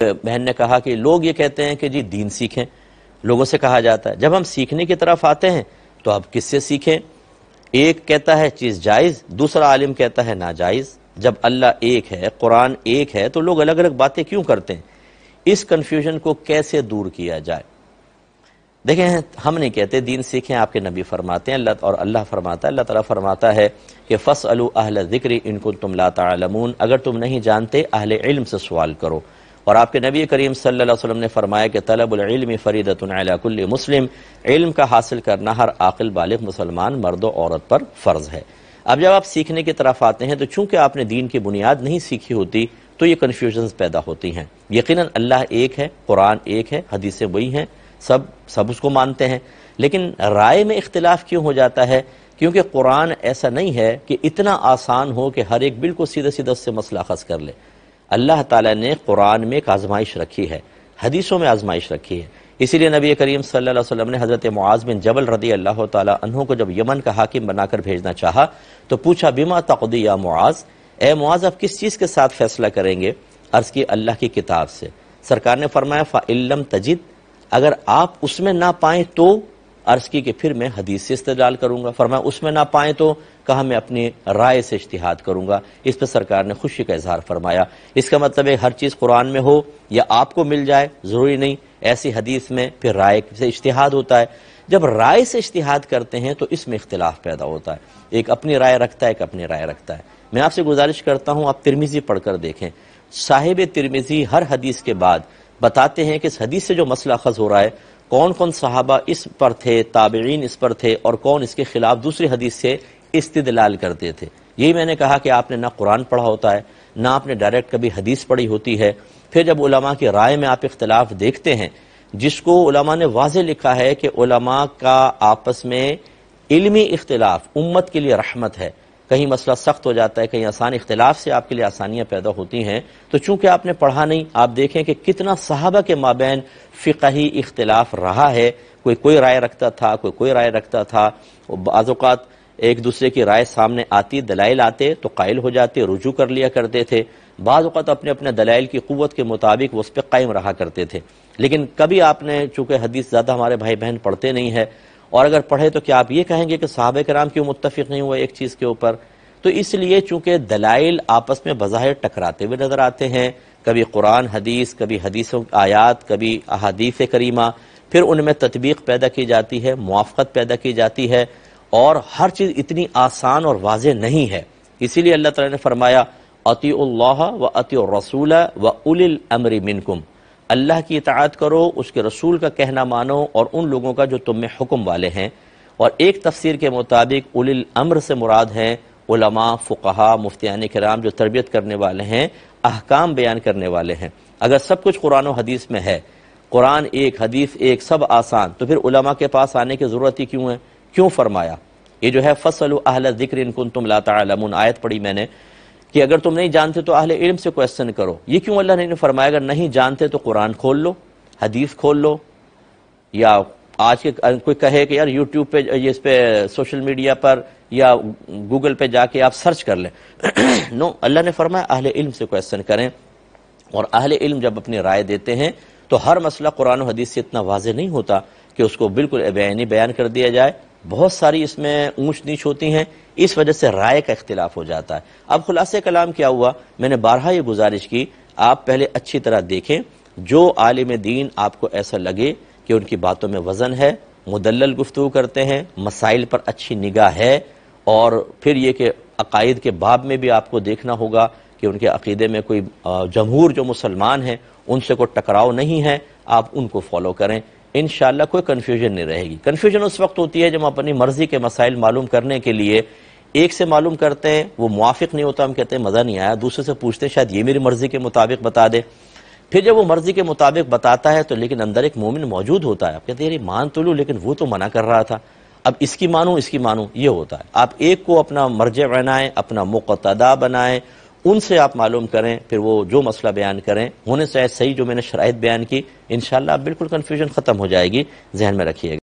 بہن نے کہا کہ لوگ یہ کہتے ہیں کہ جی دین سیکھیں، لوگوں سے کہا جاتا ہے، جب ہم سیکھنے کی طرف آتے ہیں تو اب کس سے سیکھیں؟ ایک کہتا ہے چیز جائز، دوسرا عالم کہتا ہے ناجائز۔ جب اللہ ایک ہے، قرآن ایک ہے، تو لوگ الگ الگ باتیں کیوں کرتے ہیں؟ اس کنفیوژن کو کیسے دور کیا جائے؟ دیکھیں، ہم نہیں کہتے دین سیکھیں، آپ کے نبی فرماتے ہیں اور اللہ فرماتا ہے، اللہ تعالیٰ فرماتا ہے کہ فَاسْأَلُوا أَهْلَ الذِّكْرِ إِن كُنتُمْ لَا تَعْلَمُونَ، اگر تم نہیں جانتے اہل علم سے سوال کرو۔ اور آپ کے نبی کریم صلی اللہ علیہ وسلم نے فرمایا کہ طلب العلم فریضۃ علی کل مسلم، علم کا حاصل کرنا ہر عاقل بالغ مسلمان مرد و عورت پر فرض ہے۔ اب جب آپ سیکھنے کی طرف آتے ہیں تو چونکہ آپ نے دین کی بنیاد نہیں سیکھی ہوتی تو یہ کنفیوژنز پیدا ہوتی ہیں۔ یقیناً اللہ ایک ہے، قرآن ایک ہے، حدیثیں وہی ہیں، سب اس کو مانتے ہیں، لیکن رائے میں اختلاف کیوں ہو جاتا ہے؟ کیونکہ قرآن ایسا نہیں ہے کہ اتنا آسان ہو کہ ہر ایک بالکل سیدھا سیدھا اس سے مسئلہ اخذ کر لے۔ اللہ تعالیٰ نے قرآن میں ایک آزمائش رکھی ہے، حدیثوں میں آزمائش رکھی ہے۔ اسی لیے نبی کریم صلی اللہ علیہ وسلم نے حضرت معاذ بن جبل رضی اللہ تعالیٰ عنہ کو جب یمن کا حاکم بنا کر بھیجنا چاہا تو پوچھا بما تقضی یا معاذ، اے معاذ آپ کس چیز کے ساتھ فیصلہ کریں گے؟ عرض کی اللہ کی کتاب سے۔ سرکار نے فرمایا فَإِن لَمْ تَجِدْ، اگر آپ اس میں نہ پائیں تو؟ عرض کی کہ پھر میں حدیث سے استدلال کروں گا۔ فرمایا اس میں نہ پائیں تو؟ کہا میں اپنی رائے سے اجتہاد کروں گا۔ اس پہ سرکار نے خوشی کا اظہار فرمایا۔ اس کا مطلب ہے ہر چیز قرآن میں ہو یا آپ کو مل جائے ضروری نہیں، ایسی حدیث میں پھر رائے سے اجتہاد ہوتا ہے۔ جب رائے سے اجتہاد کرتے ہیں تو اس میں اختلاف پیدا ہوتا ہے، ایک اپنی رائے رکھتا ہے، ایک اپنی رائے رکھتا ہے۔ میں آپ سے گزارش کرتا ہوں آپ ترمذی پڑھ کر دیکھیں، صاحب ترمذی ہر حدیث کے بعد بتاتے ہیں کہ اس حدیث سے جو مسئلہ اخذ ہو رہا ہے کون کون صحابہ اس پر تھے، تابعین اس پر تھے، اور کون اس کے خلاف دوسری حدیث سے استدلال کرتے تھے۔ یہی میں نے کہا کہ آپ نے نہ قرآن پڑھا ہوتا ہے، نہ آپ نے ڈائریکٹ کبھی حدیث پڑھی ہوتی ہے۔ پھر جب علماء کی رائے میں آپ اختلاف دیکھتے ہیں، جس کو علماء نے واضح لکھا ہے کہ علماء کا آپس میں علمی اختلاف امت کے لیے رحمت ہے، کہیں مسئلہ سخت ہو جاتا ہے، کہیں آسان، اختلاف سے آپ کے لیے آسانیاں پیدا ہوتی ہیں، تو چونکہ آپ نے پڑھا نہیں، آپ دیکھیں کہ کتنا صحابہ کے مابین فقہی اختلاف رہا ہے، کوئی رائے رکھتا تھا، کوئی رائے رکھتا تھا۔ بعض اوقات ایک دوسرے کی رائے سامنے آتی، دلائل آتے تو قائل ہو جاتے، رجوع کر لیا کرتے تھے، بعض اوقات اپنے اپنے دلائل کی قوت کے مطابق وہ اس پہ قائم رہا کرتے تھے۔ لیکن کبھی آپ نے، چونکہ حدیث زیادہ ہمارے بھائی بہن پڑھتے نہیں ہیں، اور اگر پڑھے تو کیا آپ یہ کہیں گے کہ صحابہ کرام کیوں متفق نہیں ہوئے ایک چیز کے اوپر؟ تو اس لیے چونکہ دلائل آپس میں بظاہر ٹکراتے ہوئے نظر آتے ہیں، کبھی قرآن حدیث، کبھی حدیثوں آیات، کبھی احادیث کریمہ، پھر ان میں تطبیق پیدا کی جاتی ہے، موافقت پیدا کی جاتی ہے، اور ہر چیز اتنی آسان اور واضح نہیں ہے۔ اسی لیے اللہ تعالیٰ نے فرمایا اطیعوا اللہ و اطیعوا الرسول و اولی الامر منکم، اللہ کی اطاعت کرو، اس کے رسول کا کہنا مانو، اور ان لوگوں کا جو تم میں حکم والے ہیں۔ اور ایک تفسیر کے مطابق اولی الامر سے مراد ہیں علماء، فقہا، مفتیان کرام، جو تربیت کرنے والے ہیں، احکام بیان کرنے والے ہیں۔ اگر سب کچھ قرآن و حدیث میں ہے، قرآن ایک، حدیث ایک، سب آسان، تو پھر علماء کے پاس آنے کی ضرورت ہی کیوں ہے؟ کیوں فرمایا؟ یہ جو ہے فَاسْأَلُوا أَهْلَ الذِّكْرِ إِن كُنتُمْ لَا تَعْلَمُونَ، آیت پڑھی میں نے کہ اگر تم نہیں جانتے تو اہل علم سے کویسچن کرو۔ یہ کیوں اللہ نے فرمایا اگر نہیں جانتے تو قرآن کھول لو، حدیث کھول لو، یا آج کے کوئی کہے کہ یار یوٹیوب پہ، اس پہ سوشل میڈیا پر یا گوگل پہ جا کے آپ سرچ کر لیں۔ نو، اللہ نے فرمایا اہل علم سے کویسچن کریں، اور اہل علم جب اپنی رائے دیتے ہیں تو ہر مسئلہ قرآن و حدیث سے اتنا واضح نہیں ہوتا کہ اس کو بالکل بیان کر دیا جائے، بہت ساری اس میں اونچ نیچ ہوتی ہیں، اس وجہ سے رائے کا اختلاف ہو جاتا ہے۔ اب خلاصہ کلام کیا ہوا؟ میں نے بارہا یہ گزارش کی، آپ پہلے اچھی طرح دیکھیں، جو عالم دین آپ کو ایسا لگے کہ ان کی باتوں میں وزن ہے، مدلل گفتگو کرتے ہیں، مسائل پر اچھی نگاہ ہے، اور پھر یہ کہ عقائد کے باب میں بھی آپ کو دیکھنا ہوگا کہ ان کے عقیدے میں کوئی جمہور جو مسلمان ہیں ان سے کوئی ٹکراؤ نہیں ہے، آپ ان کو فالو کریں، انشاءاللہ کوئی کنفیوژن نہیں رہے گی۔ کنفیوژن اس وقت ہوتی ہے جب ہم اپنی مرضی کے مسائل معلوم کرنے کے لیے ایک سے معلوم کرتے ہیں، وہ موافق نہیں ہوتا، ہم کہتے ہیں مزہ نہیں آیا، دوسرے سے پوچھتے ہیں شاید یہ میری مرضی کے مطابق بتا دے، پھر جب وہ مرضی کے مطابق بتاتا ہے تو لیکن اندر ایک مومن موجود ہوتا ہے، آپ کہتے ہیں یہ مان تو لوں لیکن وہ تو منع کر رہا تھا، اب اس کی مانوں، یہ ہوتا ہے۔ آپ ایک کو اپنا مرجع بنائیں، اپنا مقتدا بنائیں، ان سے آپ معلوم کریں، پھر وہ جو مسئلہ بیان کریں ہونے سے صحیح جو میں نے شرائط بیان کی، انشاءاللہ آپ بالکل کنفیوژن ختم ہو جائے گی، ذہن میں رکھیے گا۔